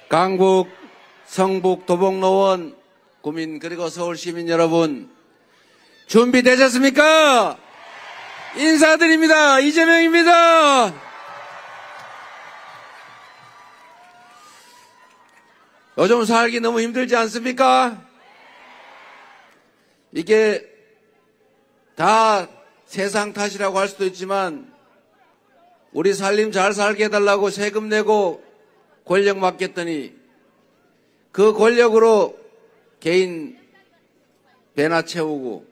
강북, 성북, 도봉노원 구민 그리고 서울시민 여러분 준비되셨습니까? 인사드립니다. 이재명입니다. 요즘 살기 너무 힘들지 않습니까? 이게 다 세상 탓이라고 할 수도 있지만 우리 살림 잘 살게 해달라고 세금 내고 권력 맡겼더니 그 권력으로 개인 배나 채우고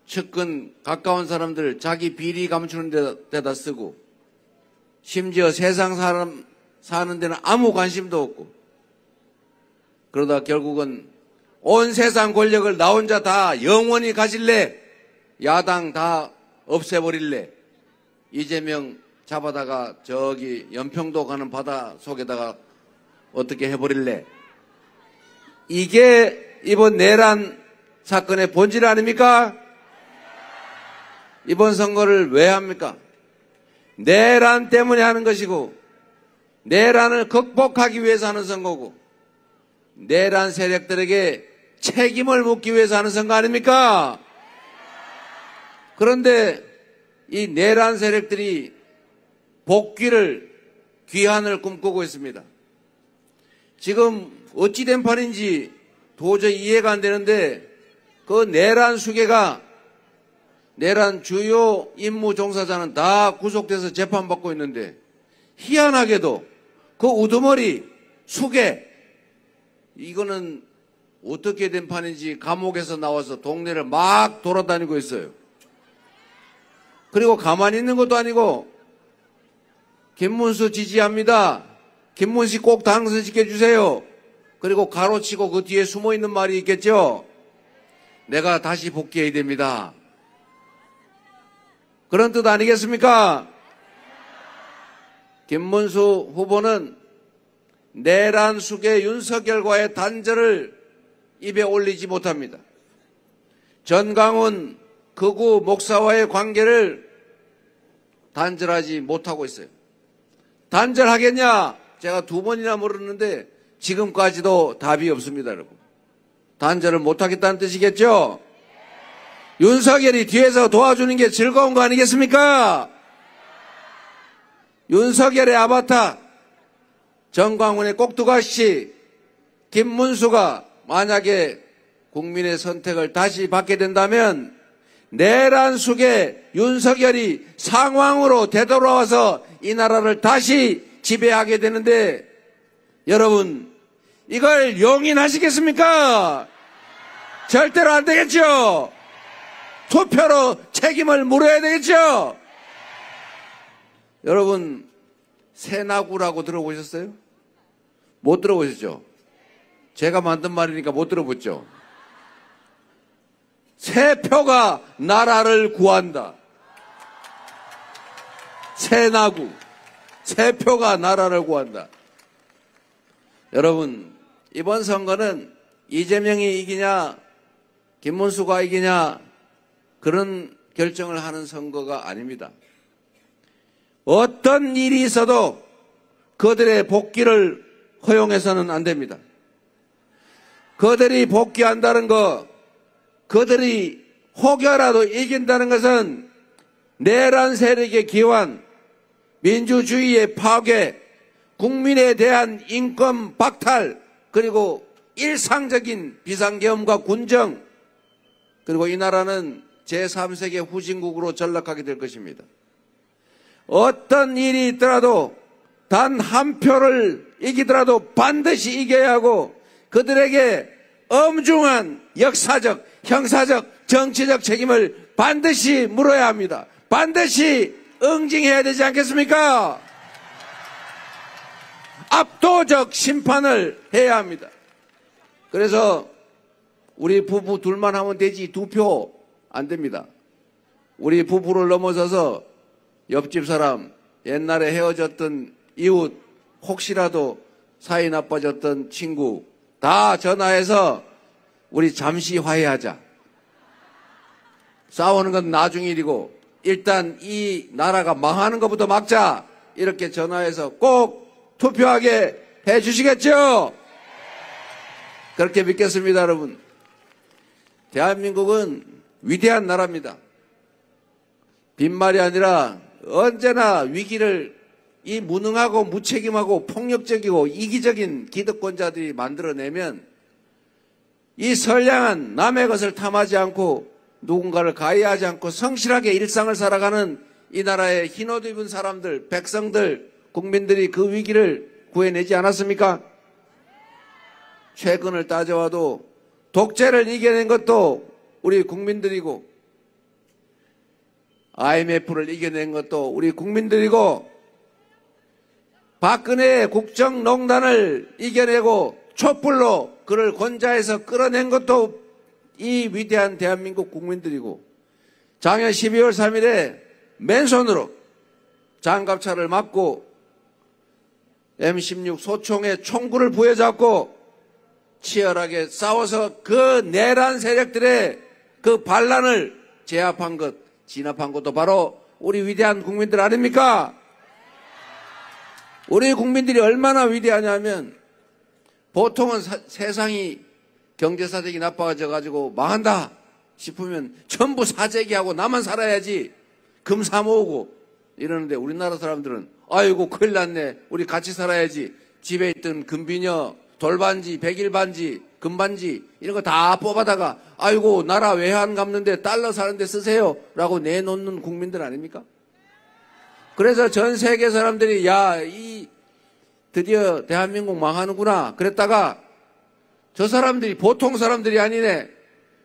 측근 가까운 사람들 자기 비리 감추는 데다 쓰고 심지어 세상 사람 사는 데는 아무 관심도 없고 그러다 결국은 온 세상 권력을 나 혼자 다 영원히 가질래? 야당 다 없애버릴래? 이재명 잡아다가 저기 연평도 가는 바다 속에다가 어떻게 해버릴래? 이게 이번 내란 사건의 본질 아닙니까? 이번 선거를 왜 합니까? 내란 때문에 하는 것이고 내란을 극복하기 위해서 하는 선거고 내란 세력들에게 책임을 묻기 위해서 하는 선거 아닙니까? 그런데 이 내란 세력들이 복귀를 귀환을 꿈꾸고 있습니다. 지금 어찌된 판인지 도저히 이해가 안 되는데 그 내란 수괴가 내란 주요 임무 종사자는 다 구속돼서 재판받고 있는데 희한하게도 그 우두머리 수괴 이거는 어떻게 된 판인지 감옥에서 나와서 동네를 막 돌아다니고 있어요. 그리고 가만히 있는 것도 아니고 김문수 지지합니다. 김문수 꼭 당선시켜주세요. 그리고 가로치고 그 뒤에 숨어있는 말이 있겠죠. 내가 다시 복귀해야 됩니다. 그런 뜻 아니겠습니까? 김문수 후보는 내란 수괴 윤석열과의 단절을 입에 올리지 못합니다. 전광훈 극우 목사와의 관계를 단절하지 못하고 있어요. 단절하겠냐? 제가 2번이나 물었는데 지금까지도 답이 없습니다, 여러분. 단절을 못하겠다는 뜻이겠죠? 윤석열이 뒤에서 도와주는 게 즐거운 거 아니겠습니까? 윤석열의 아바타 전광훈의 꼭두가시 김문수가 만약에 국민의 선택을 다시 받게 된다면 내란 속에 윤석열이 상황으로 되돌아와서 이 나라를 다시 지배하게 되는데 여러분 이걸 용인하시겠습니까? 절대로 안 되겠죠? 투표로 책임을 물어야 되겠죠? 여러분 새나구라고 들어보셨어요? 못 들어보셨죠? 제가 만든 말이니까 못 들어봤죠? 새표가 나라를 구한다. 새나구. 새표가 나라를 구한다. 여러분, 이번 선거는 이재명이 이기냐, 김문수가 이기냐, 그런 결정을 하는 선거가 아닙니다. 어떤 일이 있어도 그들의 복귀를 허용해서는 안 됩니다. 그들이 복귀한다는 거, 그들이 혹여라도 이긴다는 것은 내란 세력의 기환, 민주주의의 파괴, 국민에 대한 인권 박탈, 그리고 일상적인 비상계엄과 군정, 그리고 이 나라는 제3세계 후진국으로 전락하게 될 것입니다. 어떤 일이 있더라도 단 한 표를 이기더라도 반드시 이겨야 하고 그들에게 엄중한 역사적, 형사적, 정치적 책임을 반드시 물어야 합니다. 반드시 응징해야 되지 않겠습니까? 압도적 심판을 해야 합니다. 그래서 우리 부부 둘만 하면 되지 2표 안 됩니다. 우리 부부를 넘어서서 옆집 사람, 옛날에 헤어졌던 이웃, 혹시라도 사이 나빠졌던 친구 다 전화해서 우리 잠시 화해하자. 싸우는 건 나중 일이고 일단 이 나라가 망하는 것부터 막자. 이렇게 전화해서 꼭 투표하게 해 주시겠죠? 그렇게 믿겠습니다, 여러분. 대한민국은 위대한 나라입니다. 빈말이 아니라 언제나 위기를 이 무능하고 무책임하고 폭력적이고 이기적인 기득권자들이 만들어내면 이 선량한 남의 것을 탐하지 않고 누군가를 가해하지 않고 성실하게 일상을 살아가는 이 나라의 흰옷 입은 사람들, 백성들, 국민들이 그 위기를 구해내지 않았습니까? 최근을 따져와도 독재를 이겨낸 것도 우리 국민들이고 IMF를 이겨낸 것도 우리 국민들이고 박근혜의 국정농단을 이겨내고 촛불로 그를 권좌에서 끌어낸 것도 이 위대한 대한민국 국민들이고 작년 12월 3일에 맨손으로 장갑차를 맞고 M16 소총에 총구를 부여잡고 치열하게 싸워서 그 내란 세력들의 그 반란을 제압한 것, 진압한 것도 바로 우리 위대한 국민들 아닙니까? 우리 국민들이 얼마나 위대하냐면 보통은 세상이 경제사정이 나빠져 가지고 망한다 싶으면 전부 사재기하고 나만 살아야지 금 사 모으고 이러는데 우리나라 사람들은 아이고 큰일 났네 우리 같이 살아야지 집에 있던 금비녀 돌반지 백일반지 금반지 이런 거 다 뽑아다가 아이고 나라 외환 갚는데 달러 사는데 쓰세요 라고 내놓는 국민들 아닙니까? 그래서 전 세계 사람들이 야 이 드디어 대한민국 망하는구나 그랬다가 저 사람들이 보통 사람들이 아니네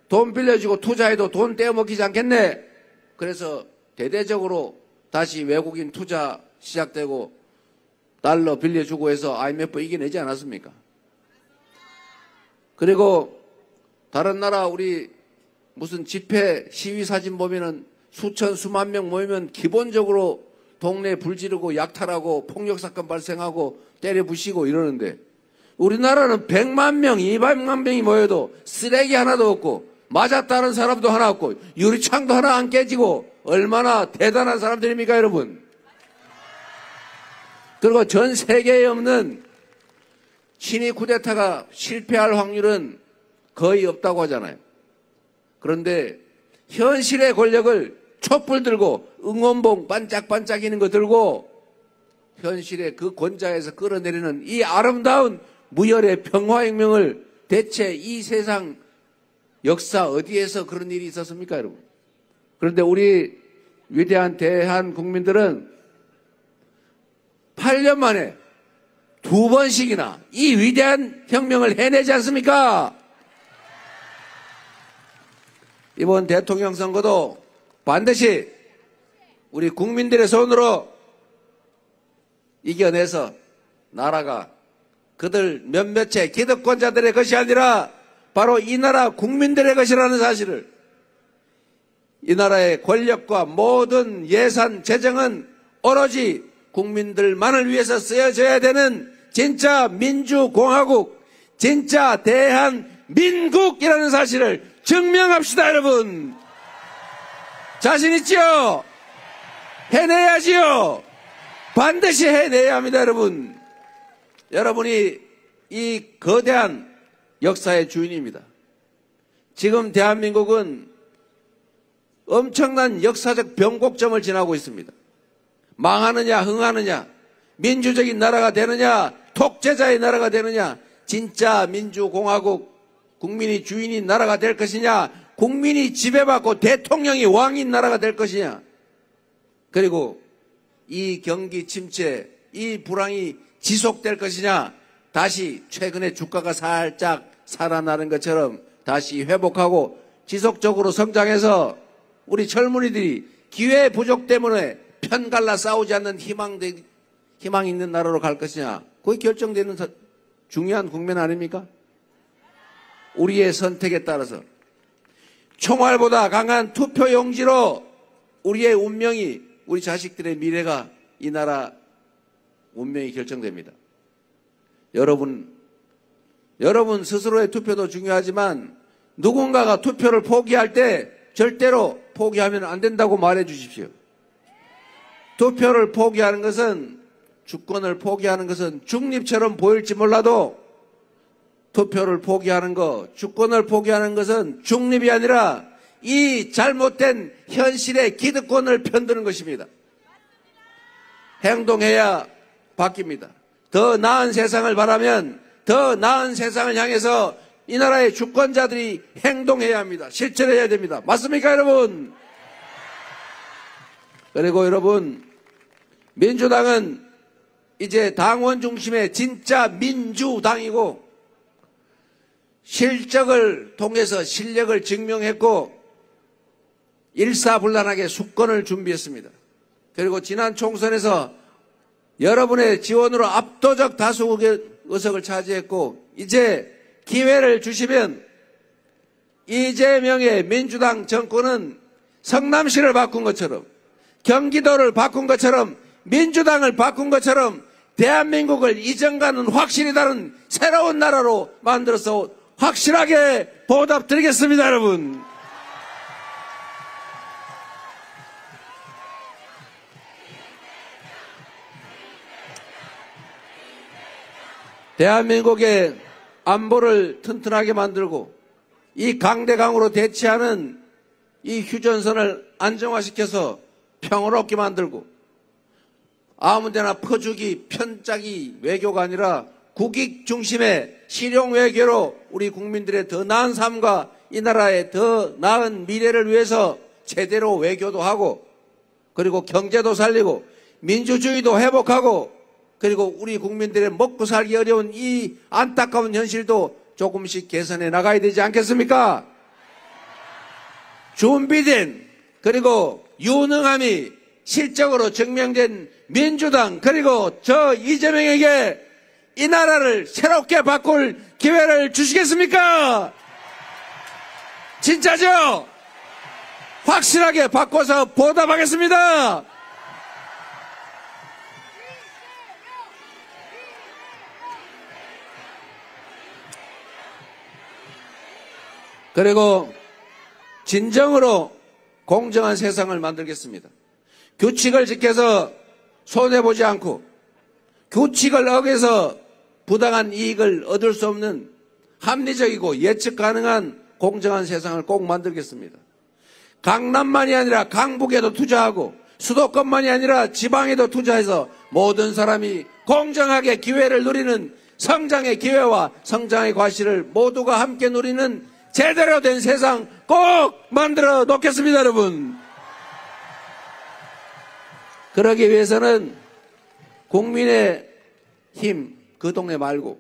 돈 빌려주고 투자해도 돈 떼어먹히지 않겠네 그래서 대대적으로 다시 외국인 투자 시작되고 달러 빌려주고 해서 IMF 이겨내지 않았습니까? 그리고 다른 나라 우리 무슨 집회 시위 사진 보면은 수천 수만 명 모이면 기본적으로 동네 불 지르고 약탈하고 폭력사건 발생하고 때려 부시고 이러는데 우리나라는 100만 명, 200만 명이 모여도 쓰레기 하나도 없고 맞았다는 사람도 하나 없고 유리창도 하나 안 깨지고 얼마나 대단한 사람들입니까 여러분? 그리고 전 세계에 없는 친위 쿠데타가 실패할 확률은 거의 없다고 하잖아요. 그런데 현실의 권력을 촛불 들고 응원봉 반짝반짝이는 거 들고 현실의 그 권좌에서 끌어내리는 이 아름다운 무혈의 평화혁명을 대체 이 세상 역사 어디에서 그런 일이 있었습니까 여러분? 그런데 우리 위대한 대한 국민들은 8년 만에 2번씩이나 이 위대한 혁명을 해내지 않습니까? 이번 대통령 선거도 반드시 우리 국민들의 손으로 이겨내서 나라가 그들 몇몇의 기득권자들의 것이 아니라 바로 이 나라 국민들의 것이라는 사실을 이 나라의 권력과 모든 예산 재정은 오로지 국민들만을 위해서 쓰여져야 되는 진짜 민주공화국, 진짜 대한민국이라는 사실을 증명합시다 여러분. 자신 있죠? 해내야지요. 반드시 해내야 합니다 여러분. 여러분이 이 거대한 역사의 주인입니다. 지금 대한민국은 엄청난 역사적 변곡점을 지나고 있습니다. 망하느냐 흥하느냐 민주적인 나라가 되느냐 독재자의 나라가 되느냐 진짜 민주공화국 국민이 주인인 나라가 될 것이냐 국민이 지배받고 대통령이 왕인 나라가 될 것이냐 그리고 이 경기 침체 이 불황이 지속될 것이냐 다시 최근에 주가가 살짝 살아나는 것처럼 다시 회복하고 지속적으로 성장해서 우리 젊은이들이 기회 부족 때문에 편갈라 싸우지 않는 희망 있는 나라로 갈 것이냐 그게 결정되는 중요한 국면 아닙니까? 우리의 선택에 따라서 총알보다 강한 투표 용지로 우리의 운명이 우리 자식들의 미래가 이 나라 운명이 결정됩니다. 여러분 스스로의 투표도 중요하지만 누군가가 투표를 포기할 때 절대로 포기하면 안 된다고 말해 주십시오. 투표를 포기하는 것은 주권을 포기하는 것은 중립처럼 보일지 몰라도 투표를 포기하는 것, 주권을 포기하는 것은 중립이 아니라 이 잘못된 현실의 기득권을 편드는 것입니다. 행동해야 바뀝니다. 더 나은 세상을 바라면 더 나은 세상을 향해서 이 나라의 주권자들이 행동해야 합니다. 실천해야 됩니다. 맞습니까, 여러분? 그리고 여러분, 민주당은 이제 당원 중심의 진짜 민주당이고 실적을 통해서 실력을 증명했고 일사불란하게 수권을 준비했습니다. 그리고 지난 총선에서 여러분의 지원으로 압도적 다수 의석을 차지했고 이제 기회를 주시면 이재명의 민주당 정권은 성남시를 바꾼 것처럼 경기도를 바꾼 것처럼 민주당을 바꾼 것처럼 대한민국을 이전과는 확실히 다른 새로운 나라로 만들어서 확실하게 보답드리겠습니다, 여러분. 대한민국의 안보를 튼튼하게 만들고 이 강대강으로 대치하는 이 휴전선을 안정화시켜서 평화롭게 만들고 아무데나 퍼주기 편짜기 외교가 아니라 국익 중심의 실용 외교로 우리 국민들의 더 나은 삶과 이 나라의 더 나은 미래를 위해서 제대로 외교도 하고 그리고 경제도 살리고 민주주의도 회복하고 그리고 우리 국민들의 먹고 살기 어려운 이 안타까운 현실도 조금씩 개선해 나가야 되지 않겠습니까? 준비된 그리고 유능함이 실적으로 증명된 민주당 그리고 저 이재명에게 이 나라를 새롭게 바꿀 기회를 주시겠습니까? 진짜죠? 확실하게 바꿔서 보답하겠습니다. 그리고 진정으로 공정한 세상을 만들겠습니다. 규칙을 지켜서 손해보지 않고 규칙을 어겨서 부당한 이익을 얻을 수 없는 합리적이고 예측 가능한 공정한 세상을 꼭 만들겠습니다. 강남만이 아니라 강북에도 투자하고 수도권만이 아니라 지방에도 투자해서 모든 사람이 공정하게 기회를 누리는 성장의 기회와 성장의 과실을 모두가 함께 누리는 제대로 된 세상 꼭 만들어 놓겠습니다, 여러분. 그러기 위해서는 국민의 힘, 그 동네 말고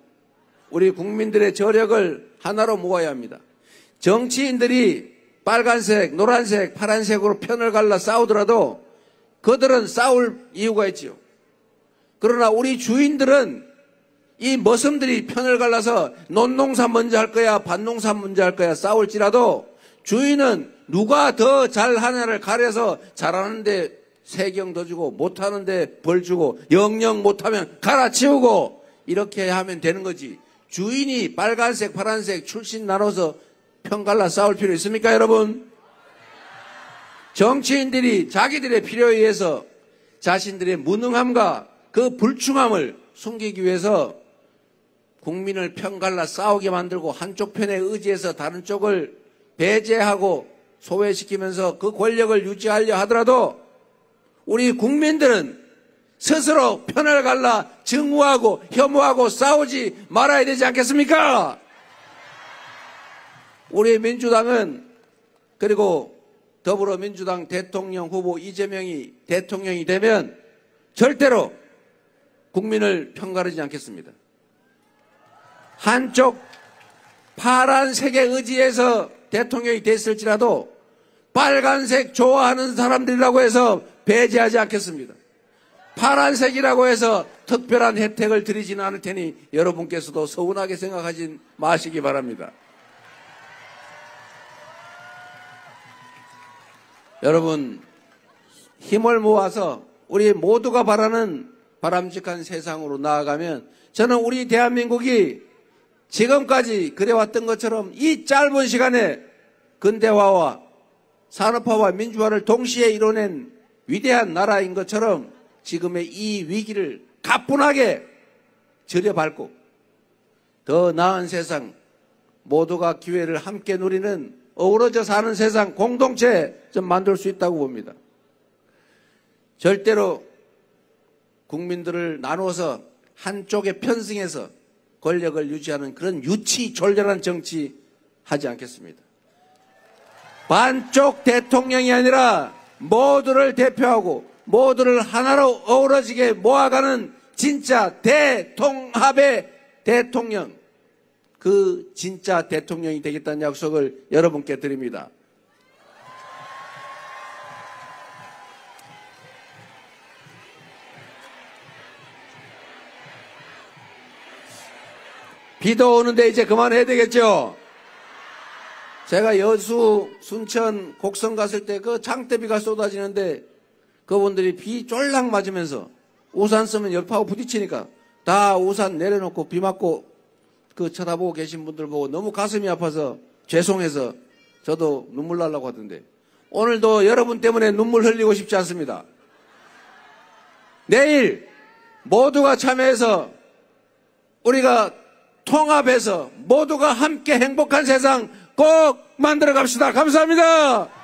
우리 국민들의 저력을 하나로 모아야 합니다. 정치인들이 빨간색, 노란색, 파란색으로 편을 갈라 싸우더라도 그들은 싸울 이유가 있지요. 그러나 우리 주인들은 이 머슴들이 편을 갈라서 논농사 먼저 할 거야, 밭농사 먼저 할 거야 싸울지라도 주인은 누가 더 잘하냐를 가려서 잘하는데 세경 더 주고 못하는데 벌 주고 영영 못하면 갈아치우고 이렇게 하면 되는 거지. 주인이 빨간색, 파란색 출신 나눠서 편 갈라 싸울 필요 있습니까, 여러분? 정치인들이 자기들의 필요에 의해서 자신들의 무능함과 그 불충함을 숨기기 위해서 국민을 편갈라 싸우게 만들고 한쪽 편에 의지해서 다른 쪽을 배제하고 소외시키면서 그 권력을 유지하려 하더라도 우리 국민들은 스스로 편을 갈라 증오하고 혐오하고 싸우지 말아야 되지 않겠습니까? 우리 민주당은 그리고 더불어민주당 대통령 후보 이재명이 대통령이 되면 절대로 국민을 편가르지 않겠습니다. 한쪽 파란색에 의지해서 대통령이 됐을지라도 빨간색 좋아하는 사람들이라고 해서 배제하지 않겠습니다. 파란색이라고 해서 특별한 혜택을 드리지는 않을 테니 여러분께서도 서운하게 생각하지 마시기 바랍니다. 여러분, 힘을 모아서 우리 모두가 바라는 바람직한 세상으로 나아가면 저는 우리 대한민국이 지금까지 그래왔던 것처럼 이 짧은 시간에 근대화와 산업화와 민주화를 동시에 이뤄낸 위대한 나라인 것처럼 지금의 이 위기를 가뿐하게 들여밟고 더 나은 세상, 모두가 기회를 함께 누리는 어우러져 사는 세상 공동체 좀 만들 수 있다고 봅니다. 절대로 국민들을 나누어서 한쪽에 편승해서 권력을 유지하는 그런 유치졸렬한 정치 하지 않겠습니다. 반쪽 대통령이 아니라 모두를 대표하고 모두를 하나로 어우러지게 모아가는 진짜 대통합의 대통령, 그 진짜 대통령이 되겠다는 약속을 여러분께 드립니다. 비도 오는데 이제 그만해야 되겠죠? 제가 여수, 순천, 곡성 갔을 때 그 장대비가 쏟아지는데 그분들이 비 쫄락 맞으면서 우산 쓰면 옆하고 부딪히니까 다 우산 내려놓고 비 맞고 그 쳐다보고 계신 분들 보고 너무 가슴이 아파서 죄송해서 저도 눈물 나려고 하던데 오늘도 여러분 때문에 눈물 흘리고 싶지 않습니다. 내일 모두가 참여해서 우리가 통합해서 모두가 함께 행복한 세상 꼭 만들어 갑시다. 감사합니다.